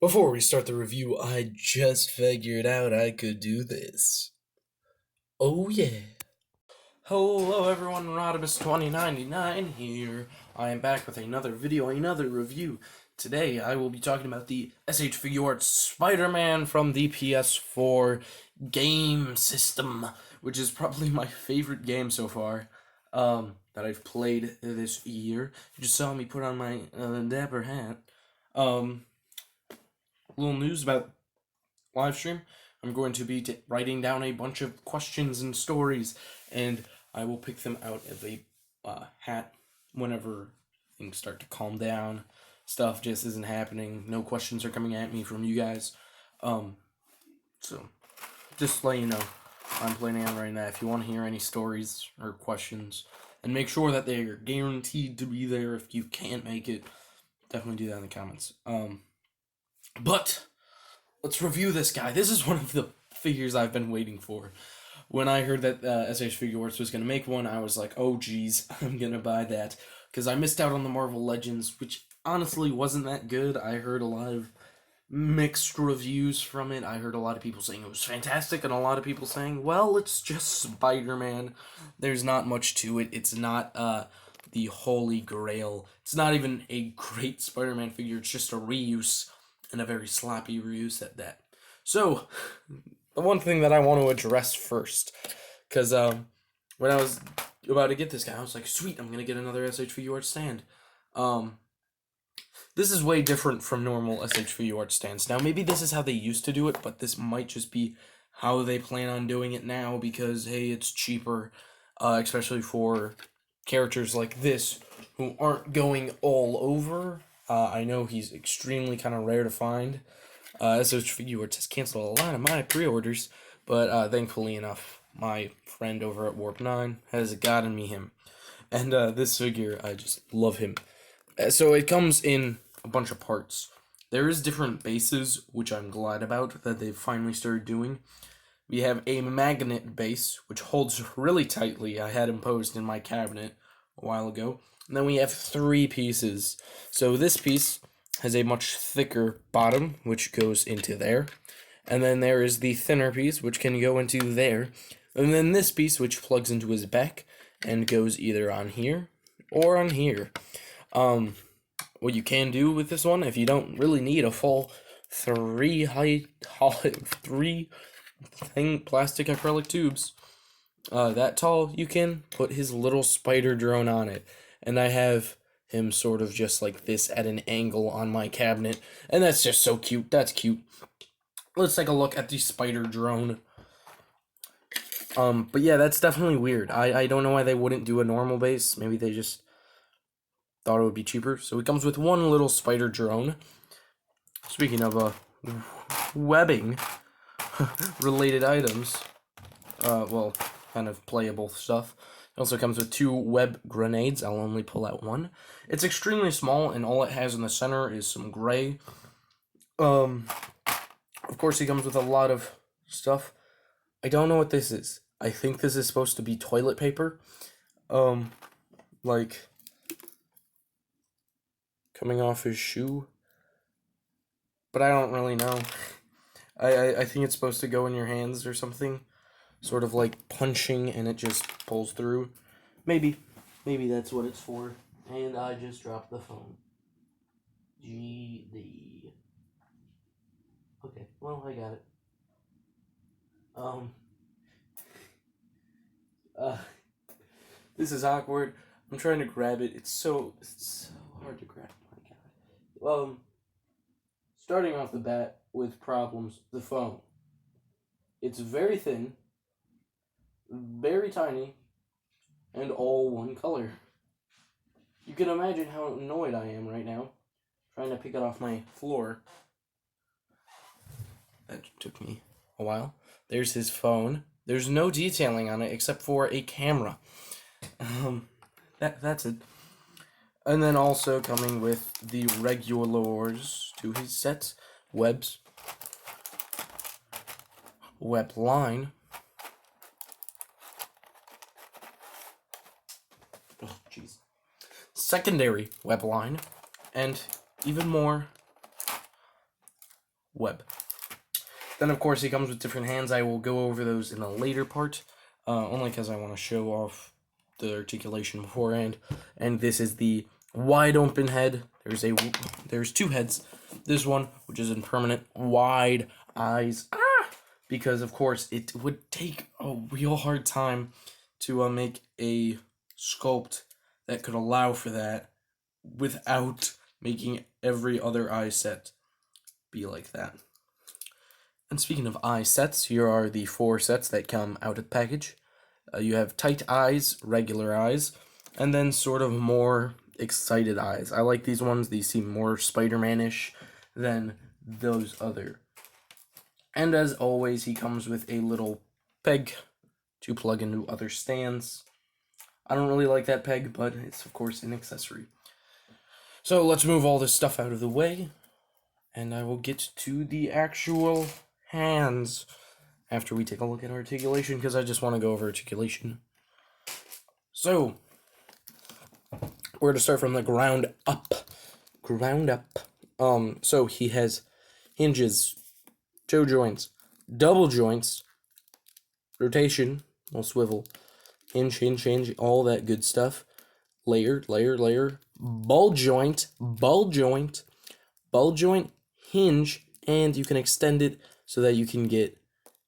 Before we start the review, I just figured out I could do this. Oh yeah. Hello everyone, Rodimus2099 here. I am back with another video, another review. Today I will be talking about the SH Figuarts Spider-Man from the PS4 game system, which is probably my favorite game so far that I've played this year. You just saw me put on my dapper hat. Little news about live stream. I'm going to be writing down a bunch of questions and stories, and I will pick them out of a hat whenever things start to calm down. Stuff just isn't happening. No questions are coming at me from you guys. So just to let you know, I'm planning on writing that. If you want to hear any stories or questions, and make sure that they are guaranteed to be there. If you can't make it, definitely do that in the comments. But let's review this guy. This is one of the figures I've been waiting for. When I heard that SH Figuarts was going to make one, I was like, oh geez, I'm going to buy that. Because I missed out on the Marvel Legends, which honestly wasn't that good. I heard a lot of mixed reviews from it. I heard a lot of people saying it was fantastic, and a lot of people saying, well, it's just Spider-Man. There's not much to it. It's not the Holy Grail. It's not even a great Spider-Man figure. It's just a reuse, and a very sloppy reuse at that. So, the one thing that I want to address first, because when I was about to get this guy, I was like, sweet, I'm going to get another SH Figuarts stand. This is way different from normal SH Figuarts stands. Now, maybe this is how they used to do it, but this might just be how they plan on doing it now, because, hey, it's cheaper, especially for characters like this, who aren't going all over. I know he's extremely kind of rare to find. SH Figuarts has canceled a lot of my pre-orders, but thankfully enough, my friend over at Warp 9 has gotten me him. And this figure, I just love him. So it comes in a bunch of parts. There is different bases, which I'm glad about that they've finally started doing. We have a magnet base, which holds really tightly. I had him posed in my cabinet a while ago. And then we have 3 pieces. So this piece has a much thicker bottom, which goes into there. And then there is the thinner piece, which can go into there. And then this piece, which plugs into his back and goes either on here or on here. What you can do with this one, if you don't really need a full 3 plastic acrylic tubes that tall, you can put his little spider drone on it. And I have him sort of just like this at an angle on my cabinet. And that's just so cute. That's cute. Let's take a look at the spider drone. But yeah, that's definitely weird. I don't know why they wouldn't do a normal base. Maybe they just thought it would be cheaper. So it comes with one little spider drone. Speaking of webbing related items, well, kind of playable stuff. It also comes with 2 web grenades. I'll only pull out one. It's extremely small, and all it has in the center is some gray. Of course, he comes with a lot of stuff. I don't know what this is. I think this is supposed to be toilet paper. Like, coming off his shoe. But I don't really know. I think it's supposed to go in your hands or something. Sort of like punching, and it just pulls through. Maybe that's what it's for. And I just dropped the phone. GD. Okay, well, I got it. This is awkward. I'm trying to grab it. It's so hard to grab. My God. Starting off the bat with problems, the phone. It's very thin, very tiny, and all one color. You can imagine how annoyed I am right now, trying to pick it off my floor. That took me a while. There's his phone. There's no detailing on it except for a camera. That's it. And then also coming with the regulars to his sets, webs, web line. Oh, jeez. Secondary web line, and even more web. Then, of course, he comes with different hands. I will go over those in a later part, only because I want to show off the articulation beforehand. And this is the wide open head. There's two heads. This one, which is in permanent, wide eyes. Because, of course, it would take a real hard time to make a sculpt that could allow for that without making every other eye set be like that. And speaking of eye sets, here are the 4 sets that come out of the package. You have tight eyes, regular eyes, and then sort of more excited eyes. I like these ones. These seem more Spider-Man-ish than those other. And as always, he comes with a little peg to plug into other stands. I don't really like that peg, but it's of course an accessory. So let's move all this stuff out of the way, and I will get to the actual hands after we take a look at articulation, because I just want to go over articulation. So, we're going to start from the ground up. So he has hinges, toe joints, double joints, rotation, well, swivel, hinge, all that good stuff. Layer, ball joint, hinge, and you can extend it so that you can get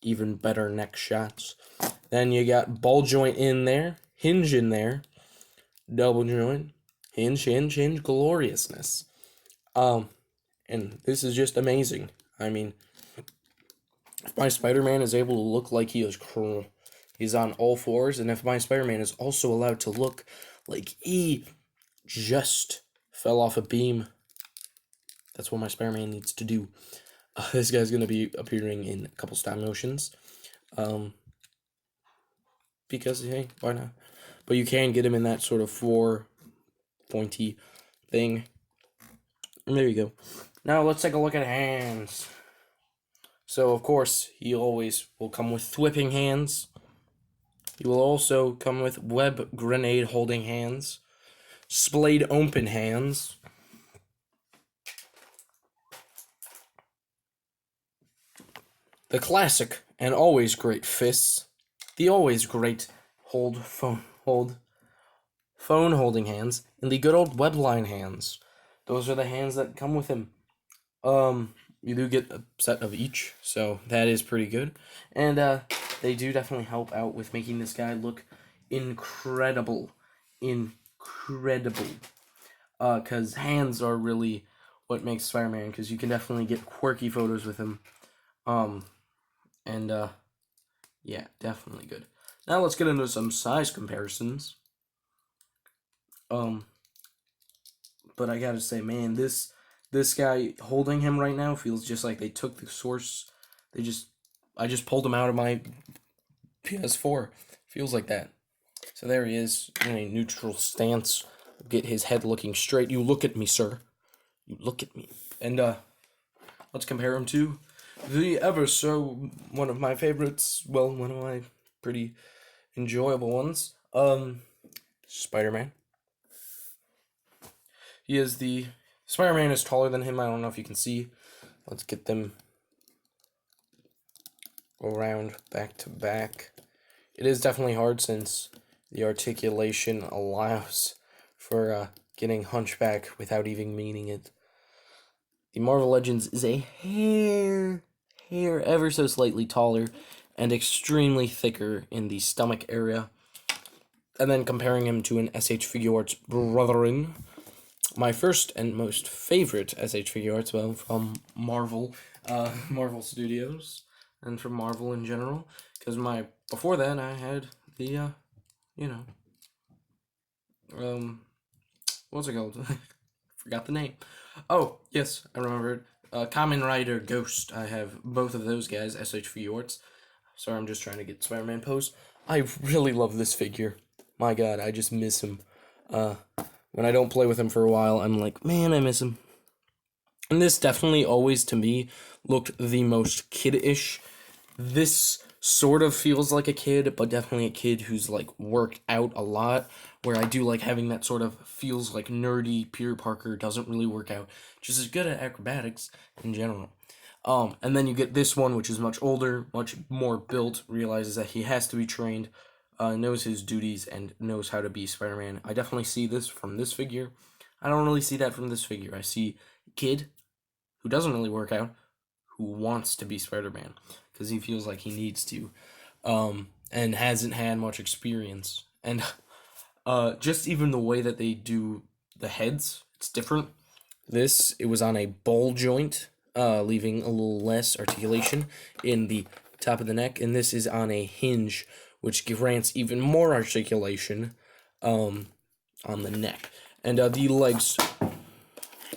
even better neck shots. Then you got ball joint in there, hinge in there, double joint, hinge, gloriousness. And this is just amazing. I mean, if my Spider-Man is able to look like he's on all fours, and if my Spider-Man is also allowed to look like he just fell off a beam, that's what my Spider-Man needs to do. This guy's going to be appearing in a couple stop motions. Because, hey, why not? But you can get him in that sort of 4 pointy thing. And there you go. Now let's take a look at hands. So, of course, he always will come with whipping hands. He will also come with web grenade holding hands, splayed open hands, the classic and always great fists, the always great phone holding hands, and the good old webline hands. Those are the hands that come with him. You do get a set of each, so that is pretty good. And they do definitely help out with making this guy look incredible. Because hands are really what makes Spider-Man, because you can definitely get quirky photos with him. Yeah, definitely good. Now let's get into some size comparisons. But I gotta say, man, this guy holding him right now feels just like they took the source. I just pulled him out of my PS4. Feels like that. So there he is in a neutral stance. Get his head looking straight. You look at me, sir. You look at me. And let's compare him to the one of my favorites. Well, one of my pretty enjoyable ones. Spider-Man. Spider-Man is taller than him. I don't know if you can see. Let's get them around back to back. It is definitely hard since the articulation allows for getting hunchback without even meaning it. The Marvel Legends is a hair ever so slightly taller and extremely thicker in the stomach area. And then comparing him to an SH Figuarts brethren, my first and most favorite SH Figuarts, well, from Marvel Studios, and from Marvel in general, because before that I had the, what's it called? Forgot the name. Oh, yes, I remembered. Kamen Rider Ghost. I have both of those guys, SH Figuarts. Sorry, I'm just trying to get Spider-Man pose. I really love this figure. My god, I just miss him. When I don't play with him for a while, I'm like, man, I miss him. And this definitely always, to me, looked the most kid-ish. This sort of feels like a kid, but definitely a kid who's, like, worked out a lot, where I do like having that sort of feels like nerdy Peter Parker doesn't really work out, just as good at acrobatics in general. And then you get this one, which is much older, much more built, realizes that he has to be trained, knows his duties, and knows how to be Spider-Man. I definitely see this from this figure. I don't really see that from this figure. I see a kid who doesn't really work out, who wants to be Spider-Man, because he feels like he needs to, and hasn't had much experience. And just even the way that they do the heads, it's different. This, it was on a ball joint, leaving a little less articulation in the top of the neck, and this is on a hinge, which grants even more articulation on the neck. And the legs,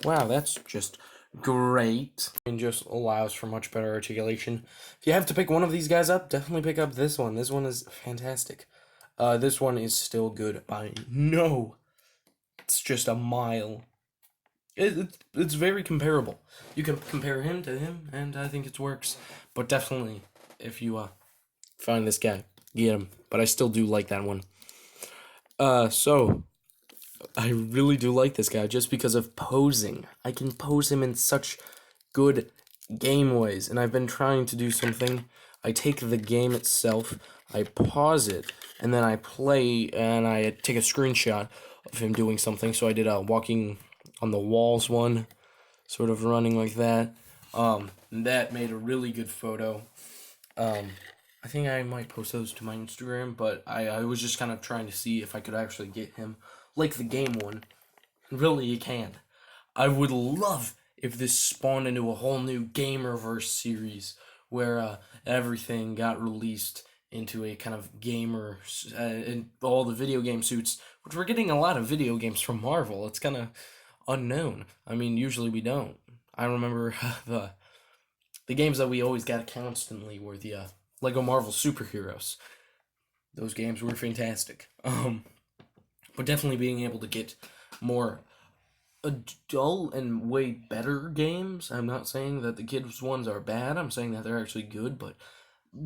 wow, that's just great, and just allows for much better articulation. If you have to pick one of these guys up, definitely pick up this one. This one is fantastic. This one is still good. I know. It's just a mile. It's very comparable. You can compare him to him, and I think it works. But definitely, if you find this guy, get him. But I still do like that one. So I really do like this guy just because of posing. I can pose him in such good game ways, and I've been trying to do something. I take the game itself, I pause it, and then I play, and I take a screenshot of him doing something. So I did a walking on the walls one, sort of running like that. That made a really good photo. I think I might post those to my Instagram, but I was just kind of trying to see if I could actually get him like the game one. Really, you can. I would love if this spawned into a whole new Gamerverse series where everything got released into a kind of gamer, and all the video game suits, which we're getting a lot of video games from Marvel. It's kind of unknown. I mean, usually we don't. I remember the games that we always got constantly were the Lego Marvel superheroes. Those games were fantastic. But definitely being able to get more adult and way better games. I'm not saying that the kids ones are bad. I'm saying that they're actually good, but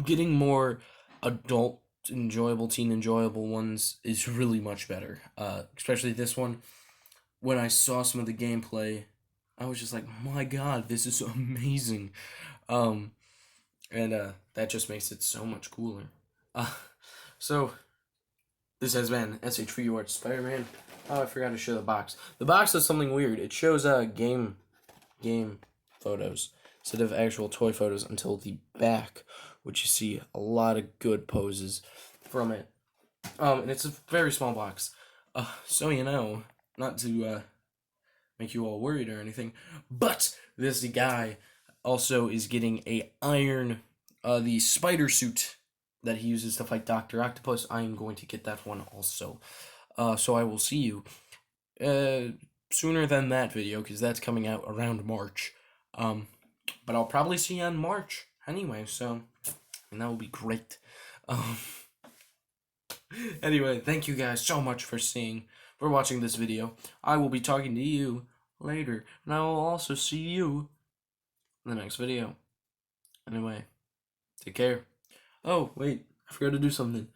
getting more adult enjoyable, teen enjoyable ones is really much better. Especially this one. When I saw some of the gameplay, I was just like, my god, this is amazing. And that just makes it so much cooler. So this has been SH Figuarts Spider-Man. Oh, I forgot to show the box. The box does something weird. It shows game photos instead of actual toy photos until the back, which you see a lot of good poses from it. And it's a very small box. So you know, not to make you all worried or anything, but this guy also is getting a iron, the spider suit that he uses to fight Dr. Octopus. I am going to get that one also. So I will see you sooner than that video, because that's coming out around March. But I'll probably see you in March anyway, so, and that will be great. Anyway, thank you guys so much for watching this video. I will be talking to you later, and I will also see you in the next video. Anyway, take care. Oh, wait, I forgot to do something.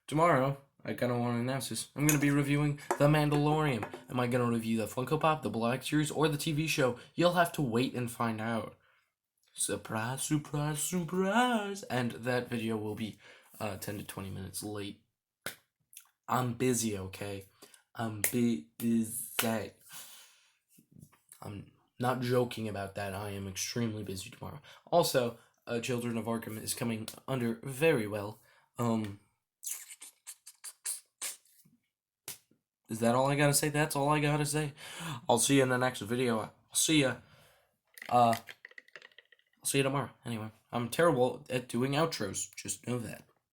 Tomorrow, I kind of want to announce this. I'm going to be reviewing The Mandalorian. Am I going to review the Funko Pop, the Black Series, or the TV show? You'll have to wait and find out. Surprise, surprise, surprise! And that video will be 10 to 20 minutes late. I'm busy, okay? I'm busy. I'm not joking about that. I am extremely busy tomorrow. Also, Children of Arkham is coming under very well. Is that all I gotta say? That's all I gotta say. I'll see you in the next video. I'll see you tomorrow. Anyway, I'm terrible at doing outros. Just know that.